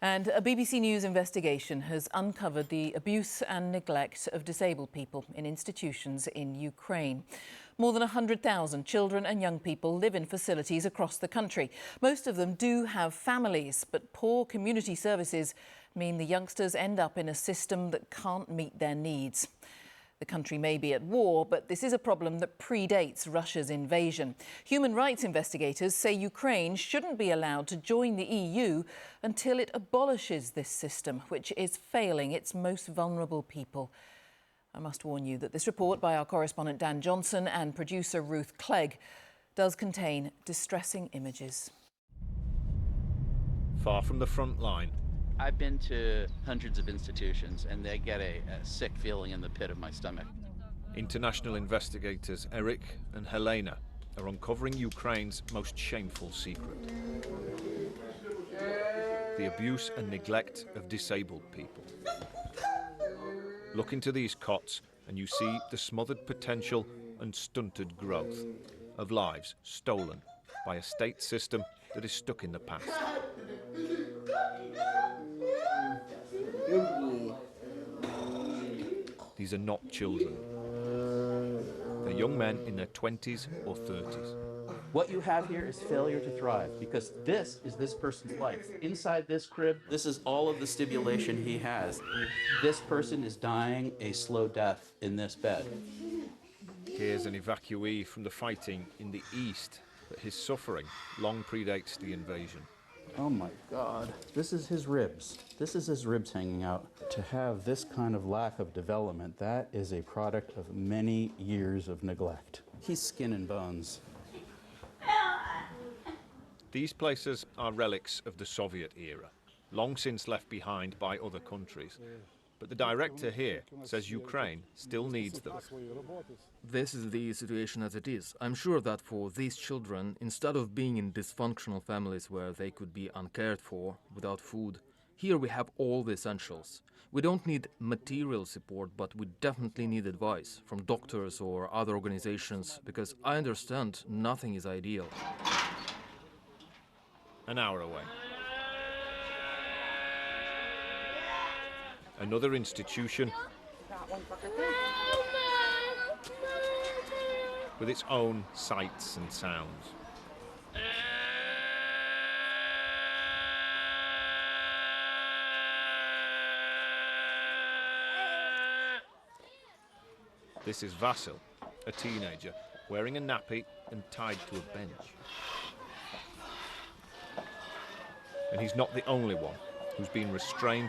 And a BBC News investigation has uncovered the abuse and neglect of disabled people in institutions in Ukraine. More than 100,000 children and young people live in facilities across the country. Most of them do have families, but poor community services mean the youngsters end up in a system that can't meet their needs. The country may be at war, but this is a problem that predates Russia's invasion. Human rights investigators say Ukraine shouldn't be allowed to join the EU until it abolishes this system, which is failing its most vulnerable people. I must warn you that this report by our correspondent Dan Johnson and producer Ruth Clegg does contain distressing images. Far from the front line, I've been to hundreds of institutions and they get a sick feeling in the pit of my stomach. international investigators Eric and Helena are uncovering Ukraine's most shameful secret: the abuse and neglect of disabled people. Look into these cots and you see the smothered potential and stunted growth of lives stolen by a state system that is stuck in the past. These are not children. They're young men in their 20s or 30s. What you have here is failure to thrive, because this is this person's life. Inside this crib, this is all of the stimulation he has. This person is dying a slow death in this bed. Here's an evacuee from the fighting in the east, but his suffering long predates the invasion. Oh my God. This is his ribs. This is his ribs hanging out. To have this kind of lack of development, that is a product of many years of neglect. He's skin and bones. These places are relics of the Soviet era, long since left behind by other countries. But the director here says Ukraine still needs them. This is the situation as it is. I'm sure that for these children, instead of being in dysfunctional families where they could be uncared for, without food, here we have all the essentials. We don't need material support, but we definitely need advice from doctors or other organizations, because I understand nothing is ideal. An hour away. Another institution with its own sights and sounds. This is Vasil, a teenager, wearing a nappy and tied to a bench. And he's not the only one who's been restrained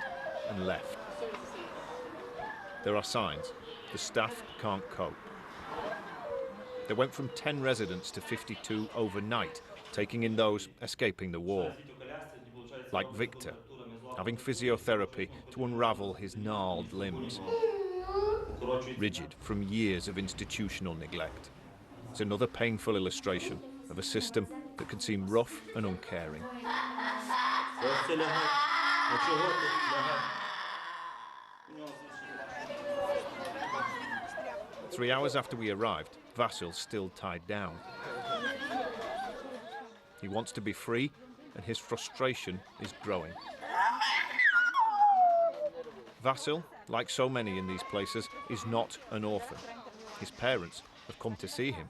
and left. There are signs. The staff can't cope. They went from 10 residents to 52 overnight, taking in those escaping the war. Like Victor, having physiotherapy to unravel his gnarled limbs. Rigid from years of institutional neglect. It's another painful illustration of a system that can seem rough and uncaring. 3 hours after we arrived, Vasil's still tied down. He wants to be free, and his frustration is growing. Vasil, like so many in these places, is not an orphan. His parents have come to see him.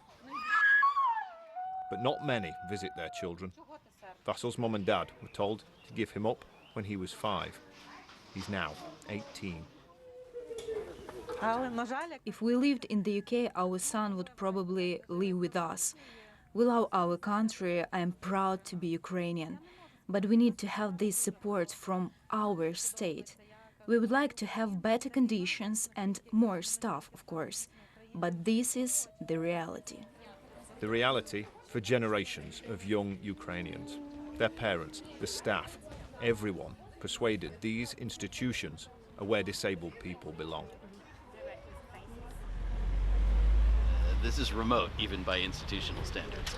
But not many visit their children. Vasil's mum and dad were told to give him up when he was 5. He's now 18. If we lived in the UK, our son would probably live with us. We love our country. I am proud to be Ukrainian. But we need to have this support from our state. We would like to have better conditions and more staff, of course. But this is the reality. The reality for generations of young Ukrainians, their parents, the staff, everyone persuaded these institutions are where disabled people belong. This is remote, even by institutional standards.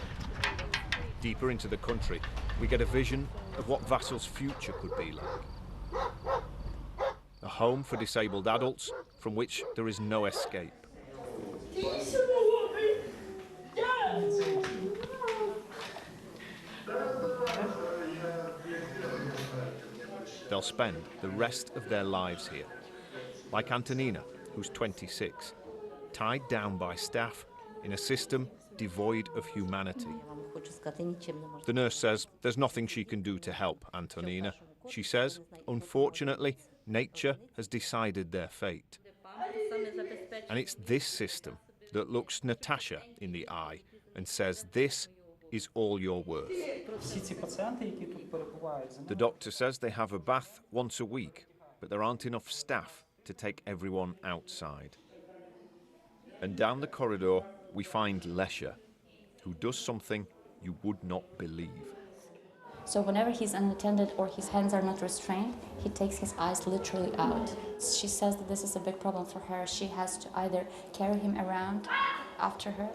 Deeper into the country, we get a vision of what Vasil's future could be like. A home for disabled adults from which there is no escape. they'll spend the rest of their lives here. Like Antonina, who's 26, tied down by staff in a system devoid of humanity. The nurse says there's nothing she can do to help Antonina. She says, unfortunately, nature has decided their fate. And it's this system that looks Natasha in the eye and says this is all you're worth. The doctor says they have a bath once a week, but there aren't enough staff to take everyone outside. And down the corridor, we find Lesha, who does something you would not believe. So whenever he's unattended or his hands are not restrained, he takes his eyes literally out. She says that this is a big problem for her. She has to either carry him around after her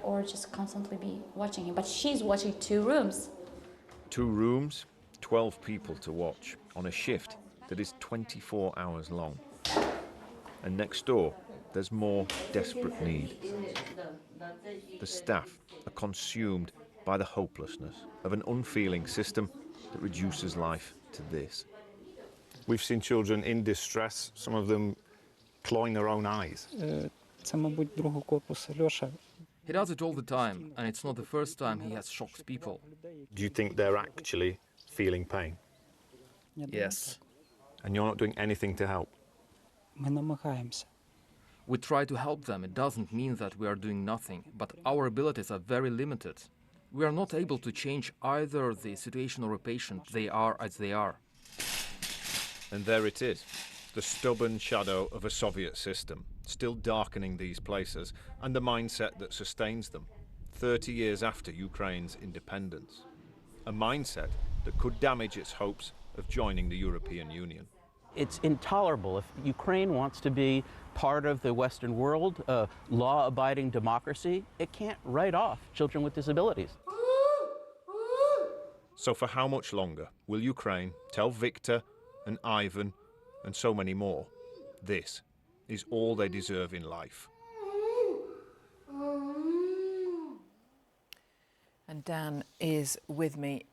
or just constantly be watching him. But she's watching 2 rooms. 2 rooms, 12 people to watch on a shift that is 24 hours long. And next door, there's more desperate need. The staff are consumed by the hopelessness of an unfeeling system that reduces life to this. We've seen children in distress, some of them clawing their own eyes. Це, мабуть, другого корпусу Льоша. He does it all the time, and it's not the first time he has shocked people. Do you think they're actually feeling pain? Yes. And you're not doing anything to help? Ми намагаємося. We try to help them. It doesn't mean that we are doing nothing, but our abilities are very limited. We are not able to change either the situation or a patient. They are as they are. And there it is, the stubborn shadow of a Soviet system, still darkening these places, and the mindset that sustains them, 30 years after Ukraine's independence. A mindset that could damage its hopes of joining the European Union. It's intolerable. If Ukraine wants to be part of the Western world, a law-abiding democracy, it can't write off children with disabilities. So for how much longer will Ukraine tell Victor and Ivan and so many more, this is all they deserve in life? And Dan is with me.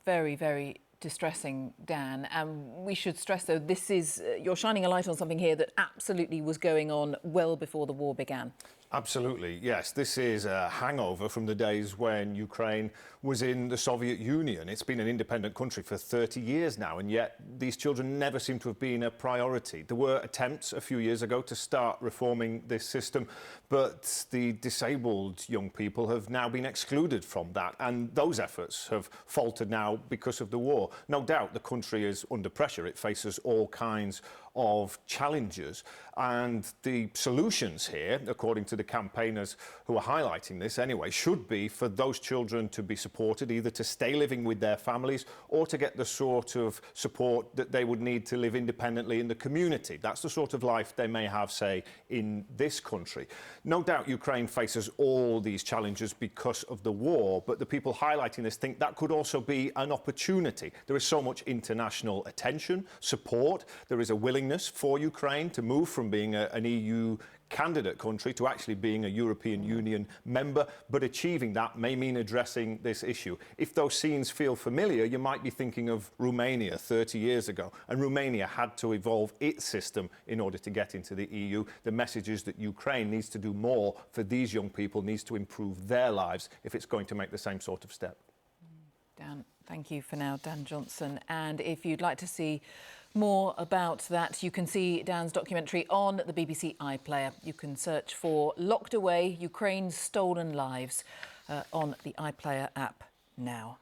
Very, very distressing, Dan. We should stress, though, this is you're shining a light on something here that absolutely was going on well before the war began. Absolutely, yes. This is a hangover from the days when Ukraine was in the Soviet Union. It's been an independent country for 30 years now, and yet these children never seem to have been a priority. There were attempts a few years ago to start reforming this system, but the disabled young people have now been excluded from that, and those efforts have faltered now because of the war. No doubt the country is under pressure. It faces all kinds of challenges, and the solutions here, according to the campaigners who are highlighting this anyway, should be for those children to be supported, either to stay living with their families or to get the sort of support that they would need to live independently in the community. That's the sort of life they may have, say, in this country. No doubt Ukraine faces all these challenges because of the war, but the people highlighting this think that could also be an opportunity. There is so much international attention, support, there is a willingness for Ukraine to move from being an EU candidate country to actually being a European Union member, but achieving that may mean addressing this issue. If those scenes feel familiar, you might be thinking of Romania 30 years ago, and Romania had to evolve its system in order to get into the EU. The message is that Ukraine needs to do more for these young people, needs to improve their lives if it's going to make the same sort of step. Dan, thank you for now, Dan Johnson. And if you'd like to see more about that, you can see Dan's documentary on the BBC iPlayer. You can search for Locked Away, Ukraine's Stolen Lives on the iPlayer app now.